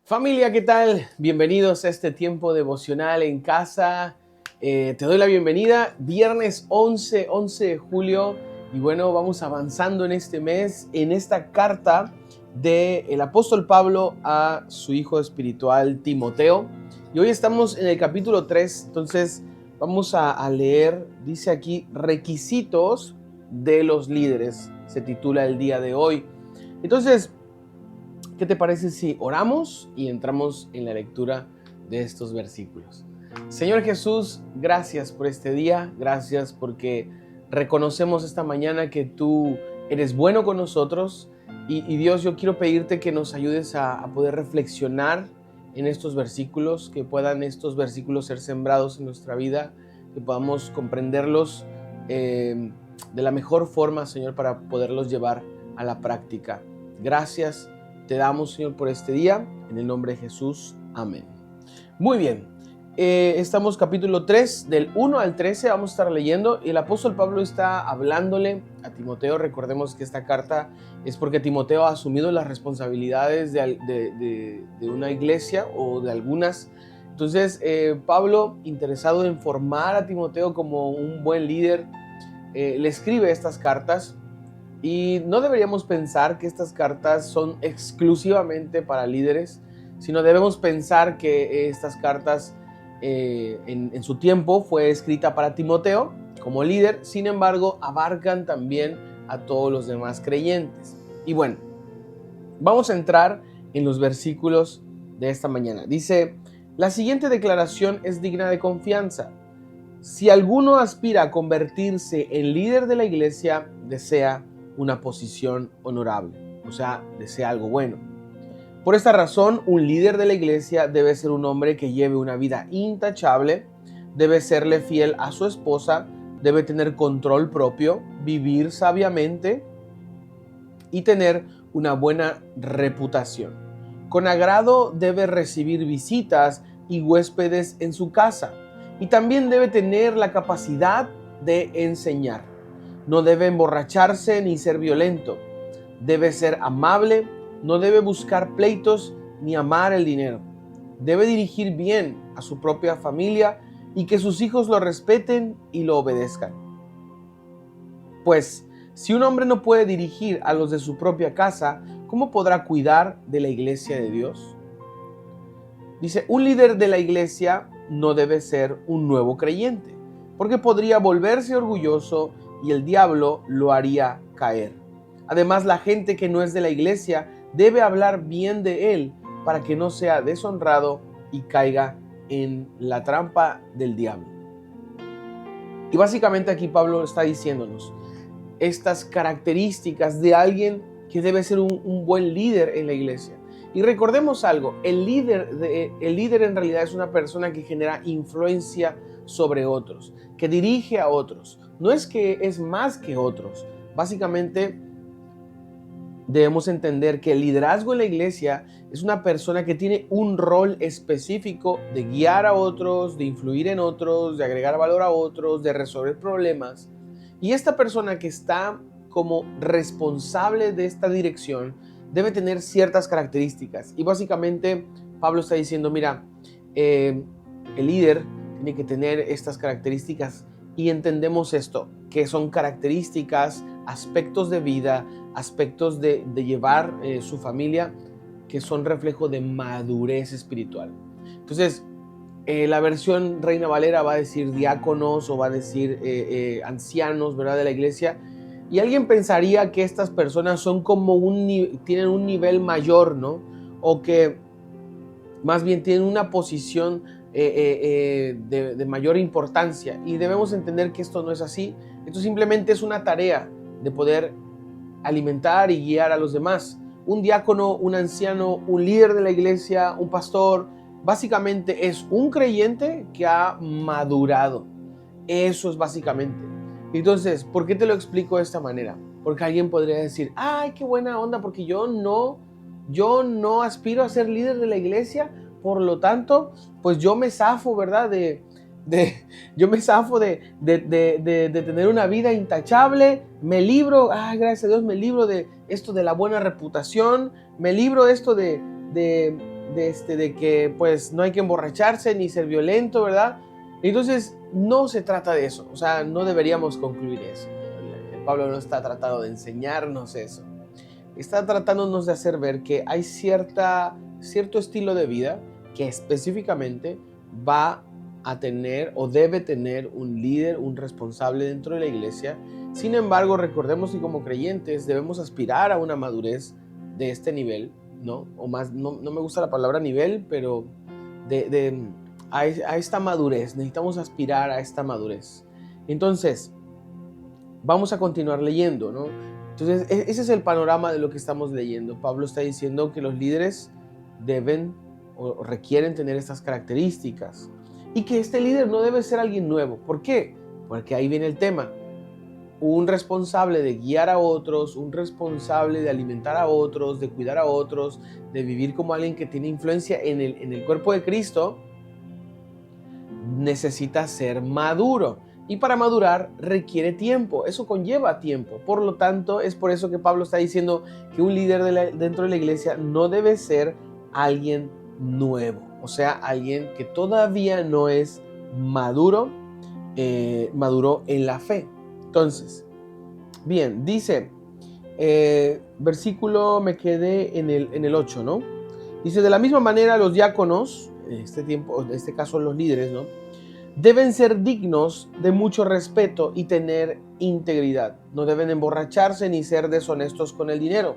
Familia, ¿qué tal? Bienvenidos a este tiempo devocional en casa. Te doy la bienvenida, viernes 11 de julio. Y bueno, vamos avanzando en este mes, en esta carta del apóstol Pablo a su hijo espiritual Timoteo. Y hoy estamos en el capítulo 3, entonces vamos a leer, dice aquí, requisitos de los líderes, se titula el día de hoy. Entonces, ¿qué te parece si oramos y entramos en la lectura de estos versículos? Señor Jesús, gracias por este día, gracias porque reconocemos esta mañana que tú eres bueno con nosotros y Dios, yo quiero pedirte que nos ayudes a poder reflexionar en estos versículos, que puedan estos versículos ser sembrados en nuestra vida, que podamos comprenderlos de la mejor forma, Señor, para poderlos llevar a la práctica. Gracias te damos, Señor, por este día, en el nombre de Jesús, amén. Muy bien, estamos capítulo 3, del 1 al 13, vamos a estar leyendo, y el apóstol Pablo está hablándole a Timoteo. Recordemos que esta carta es porque Timoteo ha asumido las responsabilidades de una iglesia o de algunas. Entonces, Pablo, interesado en formar a Timoteo como un buen líder, le escribe estas cartas. Y no deberíamos pensar que estas cartas son exclusivamente para líderes, sino debemos pensar que estas cartas en su tiempo fue escrita para Timoteo como líder, sin embargo abarcan también a todos los demás creyentes. Y bueno, vamos a entrar en los versículos de esta mañana. Dice, la siguiente declaración es digna de confianza. Si alguno aspira a convertirse en líder de la iglesia, desea una posición honorable, o sea, desea algo bueno. Por esta razón, un líder de la iglesia debe ser un hombre que lleve una vida intachable, debe serle fiel a su esposa, debe tener control propio, vivir sabiamente y tener una buena reputación. Con agrado debe recibir visitas y huéspedes en su casa, y también debe tener la capacidad de enseñar. No debe emborracharse ni ser violento. Debe ser amable, no debe buscar pleitos ni amar el dinero. Debe dirigir bien a su propia familia y que sus hijos lo respeten y lo obedezcan. Pues, si un hombre no puede dirigir a los de su propia casa, ¿cómo podrá cuidar de la iglesia de Dios? Dice, un líder de la iglesia no debe ser un nuevo creyente, porque podría volverse orgulloso y el diablo lo haría caer. Además, la gente que no es de la iglesia debe hablar bien de él para que no sea deshonrado y caiga en la trampa del diablo. Y básicamente aquí Pablo está diciéndonos estas características de alguien que debe ser un buen líder en la iglesia. Y recordemos algo, el líder en realidad es una persona que genera influencia sobre otros, que dirige a otros. No es que es más que otros. Básicamente debemos entender que el liderazgo en la iglesia es una persona que tiene un rol específico de guiar a otros, de influir en otros, de agregar valor a otros, de resolver problemas. Y esta persona que está como responsable de esta dirección debe tener ciertas características. Y básicamente Pablo está diciendo, mira, el líder tiene que tener estas características y entendemos esto, que son características, aspectos de vida, aspectos de llevar su familia, que son reflejo de madurez espiritual. Entonces, la versión Reina Valera va a decir diáconos o va a decir ancianos, ¿verdad?, de la iglesia. Y alguien pensaría que estas personas son como tienen un nivel mayor, ¿no? O que más bien tienen una posición de mayor importancia. Y debemos entender que esto no es así. Esto simplemente es una tarea de poder alimentar y guiar a los demás. Un diácono, un anciano, un líder de la iglesia, un pastor, básicamente es un creyente que ha madurado. Eso es básicamente. Entonces, ¿por qué te lo explico de esta manera? Porque alguien podría decir, ay, qué buena onda, porque yo no aspiro a ser líder de la iglesia, por lo tanto, pues yo me zafo, ¿verdad? Yo me zafo de tener una vida intachable, me libro, gracias a Dios, me libro de esto de la buena reputación, me libro de esto de de que pues no hay que emborracharse ni ser violento, ¿verdad? Entonces no se trata de eso, o sea, no deberíamos concluir eso. Pablo no está tratando de enseñarnos eso. Está tratándonos de hacer ver que hay cierto estilo de vida que específicamente va a tener o debe tener un líder, un responsable dentro de la iglesia. Sin embargo, recordemos que como creyentes debemos aspirar a una madurez de este nivel, ¿no? O más, no me gusta la palabra nivel, pero a esta madurez, necesitamos aspirar a esta madurez. Entonces, vamos a continuar leyendo, ¿no? Entonces, ese es el panorama de lo que estamos leyendo. Pablo está diciendo que los líderes deben o requieren tener estas características y que este líder no debe ser alguien nuevo. ¿Por qué? Porque ahí viene el tema. Un responsable de guiar a otros, un responsable de alimentar a otros, de cuidar a otros, de vivir como alguien que tiene influencia en el cuerpo de Cristo, necesita ser maduro. Y para madurar requiere tiempo, eso conlleva tiempo. Por lo tanto, es por eso que Pablo está diciendo que un líder dentro de la iglesia no debe ser alguien nuevo, o sea, alguien que todavía no es maduro en la fe. Entonces, bien, dice, versículo, me quedé en el 8, ¿no? Dice, de la misma manera los diáconos, en este caso los líderes, ¿no? Deben ser dignos de mucho respeto y tener integridad. No deben emborracharse ni ser deshonestos con el dinero.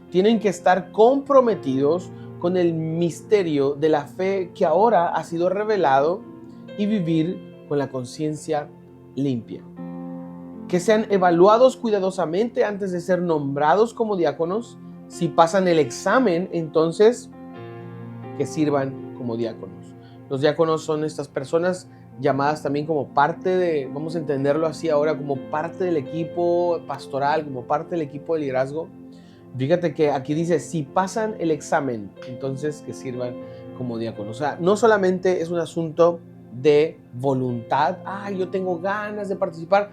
Tienen que estar comprometidos con el misterio de la fe que ahora ha sido revelado y vivir con la conciencia limpia. Que sean evaluados cuidadosamente antes de ser nombrados como diáconos. Si pasan el examen, entonces que sirvan como diáconos. Los diáconos son estas personas llamadas también como parte de, vamos a entenderlo así ahora, como parte del equipo pastoral, como parte del equipo de liderazgo. Fíjate que aquí dice, si pasan el examen, entonces que sirvan como diáconos. O sea, no solamente es un asunto de voluntad, yo tengo ganas de participar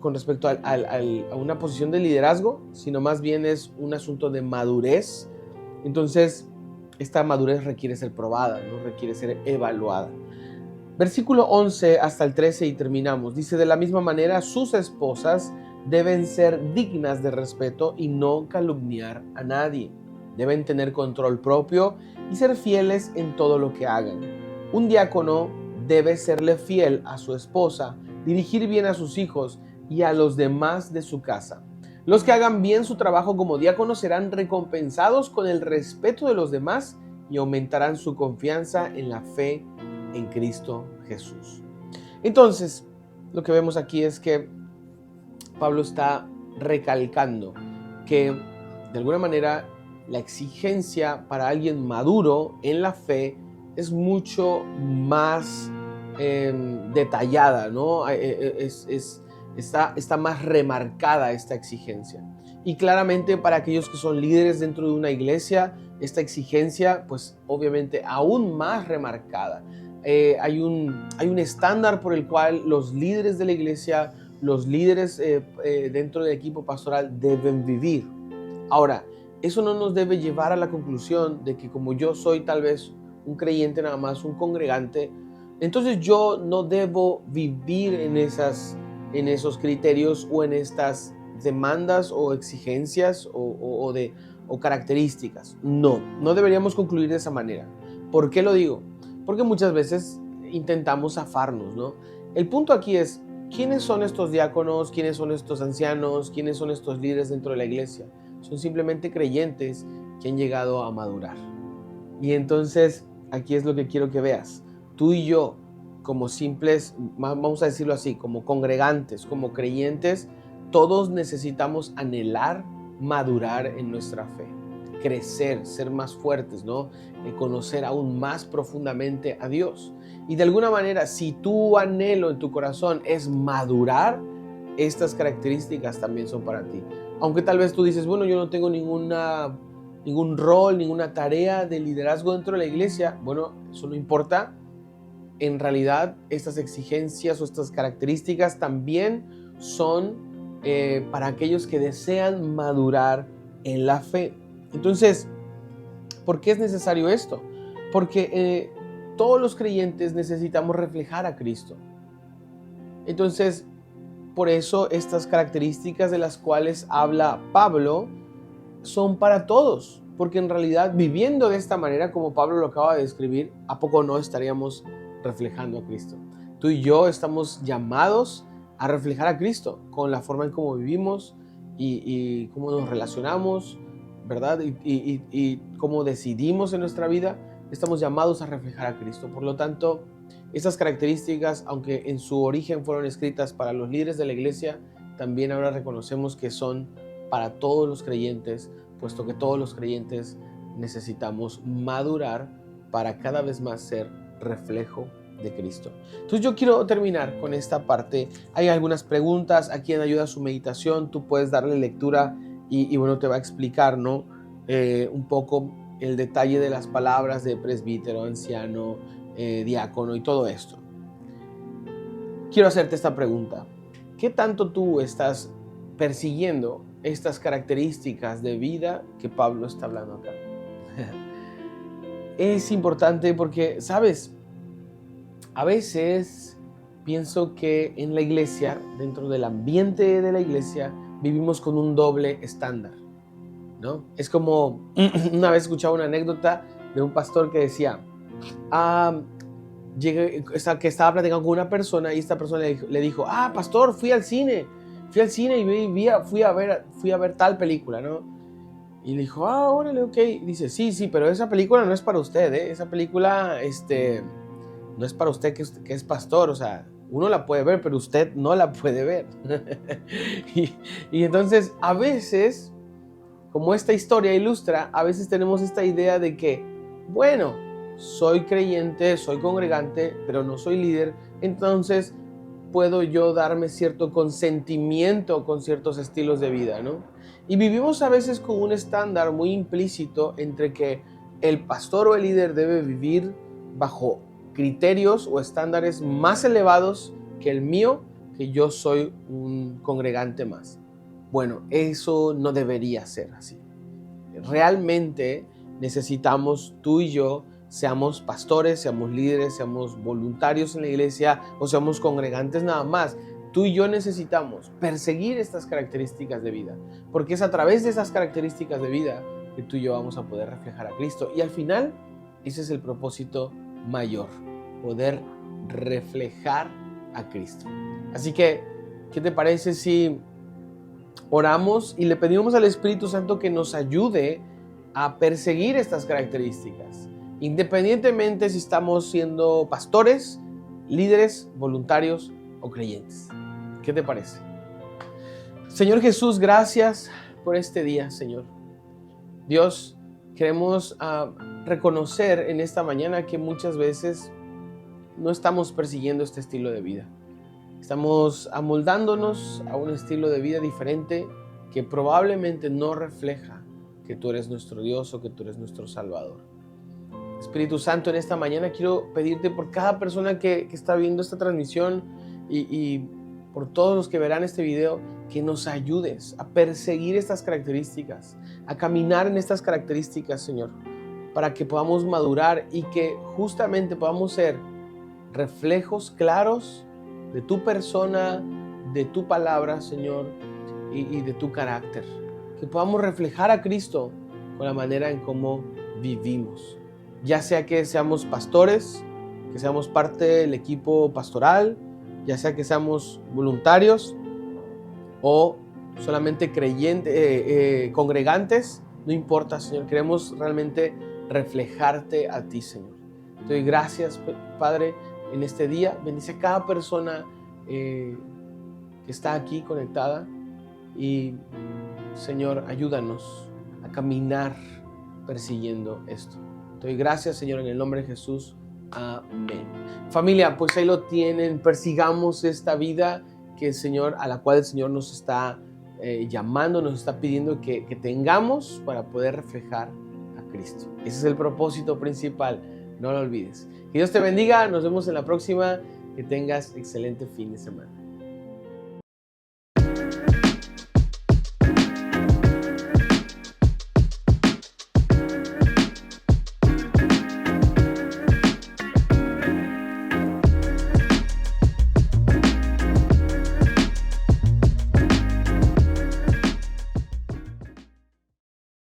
con respecto a una posición de liderazgo, sino más bien es un asunto de madurez. Entonces, esta madurez requiere ser probada, ¿no? Requiere ser evaluada. Versículo 11 hasta el 13 y terminamos. Dice, de la misma manera, sus esposas deben ser dignas de respeto y no calumniar a nadie. Deben tener control propio y ser fieles en todo lo que hagan. Un diácono debe serle fiel a su esposa, dirigir bien a sus hijos y a los demás de su casa. Los que hagan bien su trabajo como diáconos serán recompensados con el respeto de los demás y aumentarán su confianza en la fe en Cristo Jesús. Entonces, lo que vemos aquí es que Pablo está recalcando que de alguna manera la exigencia para alguien maduro en la fe es mucho más detallada, ¿no? Está más remarcada esta exigencia. Y claramente para aquellos que son líderes dentro de una iglesia, esta exigencia, pues obviamente aún más remarcada. Hay un estándar por el cual los líderes de la iglesia, los líderes dentro del equipo pastoral deben vivir. Ahora, eso no nos debe llevar a la conclusión de que como yo soy tal vez un creyente nada más, un congregante, entonces yo no debo vivir en esos criterios o en estas demandas o exigencias o características. No deberíamos concluir de esa manera. ¿Por qué lo digo? Porque muchas veces intentamos zafarnos, ¿no? El punto aquí es, ¿quiénes son estos diáconos? ¿Quiénes son estos ancianos? ¿Quiénes son estos líderes dentro de la iglesia? Son simplemente creyentes que han llegado a madurar. Y entonces, aquí es lo que quiero que veas. Tú y yo, como simples, vamos a decirlo así, como congregantes, como creyentes, todos necesitamos anhelar madurar en nuestra fe, crecer, ser más fuertes, ¿no? Conocer aún más profundamente a Dios. Y de alguna manera, si tu anhelo en tu corazón es madurar, estas características también son para ti. Aunque tal vez tú dices, bueno, yo no tengo ningún rol, ninguna tarea de liderazgo dentro de la iglesia. Bueno, eso no importa. En realidad, estas exigencias o estas características también son para aquellos que desean madurar en la fe. Entonces, ¿Por qué es necesario esto? Porque todos los creyentes necesitamos reflejar a Cristo. Entonces, por eso estas características de las cuales habla Pablo son para todos, porque en realidad viviendo de esta manera como Pablo lo acaba de describir, ¿a poco no estaríamos reflejando a Cristo? Tú y yo estamos llamados a reflejar a Cristo con la forma en cómo vivimos y cómo nos relacionamos, ¿verdad? Y cómo decidimos en nuestra vida, estamos llamados a reflejar a Cristo. Por lo tanto, estas características, aunque en su origen fueron escritas para los líderes de la iglesia, también ahora reconocemos que son para todos los creyentes, puesto que todos los creyentes necesitamos madurar para cada vez más ser reflejo de Cristo. Entonces yo quiero terminar con esta parte. Hay algunas preguntas, a quien ayuda su meditación, tú puedes darle lectura y bueno, te va a explicar, ¿no? Un poco el detalle de las palabras de presbítero, anciano, diácono y todo esto. Quiero hacerte esta pregunta. ¿Qué tanto tú estás persiguiendo estas características de vida que Pablo está hablando acá? Es importante porque, ¿sabes? A veces pienso que en la iglesia, dentro del ambiente de la iglesia, vivimos con un doble estándar, ¿no? Es como, una vez escuchaba una anécdota de un pastor que decía, que estaba platicando con una persona y esta persona le dijo, pastor, fui al cine y fui a ver tal película, ¿no? Y le dijo, órale, ok. Y dice, sí, pero esa película no es para usted, ¿eh? Esa película, no es para usted que es pastor, o sea, uno la puede ver, pero usted no la puede ver. y entonces, a veces, como esta historia ilustra, a veces tenemos esta idea de que, bueno, soy creyente, soy congregante, pero no soy líder, entonces puedo yo darme cierto consentimiento con ciertos estilos de vida, ¿no? Y vivimos a veces con un estándar muy implícito entre que el pastor o el líder debe vivir bajo criterios o estándares más elevados que el mío, que yo soy un congregante más. Bueno, eso no debería ser así. Realmente necesitamos tú y yo, seamos pastores, seamos líderes, seamos voluntarios en la iglesia o seamos congregantes nada más. Tú y yo necesitamos perseguir estas características de vida, porque es a través de esas características de vida que tú y yo vamos a poder reflejar a Cristo. Y al final, ese es el propósito mayor, poder reflejar a Cristo. Así que, ¿qué te parece si oramos y le pedimos al Espíritu Santo que nos ayude a perseguir estas características, independientemente si estamos siendo pastores, líderes, voluntarios o creyentes? ¿Qué te parece? Señor Jesús, gracias por este día, Señor. Dios, queremos reconocer en esta mañana que muchas veces no estamos persiguiendo este estilo de vida. Estamos amoldándonos a un estilo de vida diferente que probablemente no refleja que tú eres nuestro Dios o que tú eres nuestro Salvador. Espíritu Santo, en esta mañana quiero pedirte por cada persona que está viendo esta transmisión y por todos los que verán este video, que nos ayudes a perseguir estas características, a caminar en estas características, Señor, para que podamos madurar y que justamente podamos ser reflejos claros de tu persona, de tu palabra, Señor, y de tu carácter. Que podamos reflejar a Cristo con la manera en cómo vivimos. Ya sea que seamos pastores, que seamos parte del equipo pastoral, ya sea que seamos voluntarios o solamente creyentes, congregantes, no importa, Señor. Queremos realmente reflejarte a ti, Señor. Te doy gracias, Padre, en este día. Bendice a cada persona que está aquí conectada y, Señor, ayúdanos a caminar persiguiendo esto. Te doy gracias, Señor, en el nombre de Jesús. Amén. Familia, pues ahí lo tienen. Persigamos esta vida que el Señor, a la cual el Señor nos está llamando, nos está pidiendo que tengamos para poder reflejar a Cristo. Ese es el propósito principal. No lo olvides. Que Dios te bendiga. Nos vemos en la próxima. Que tengas excelente fin de semana.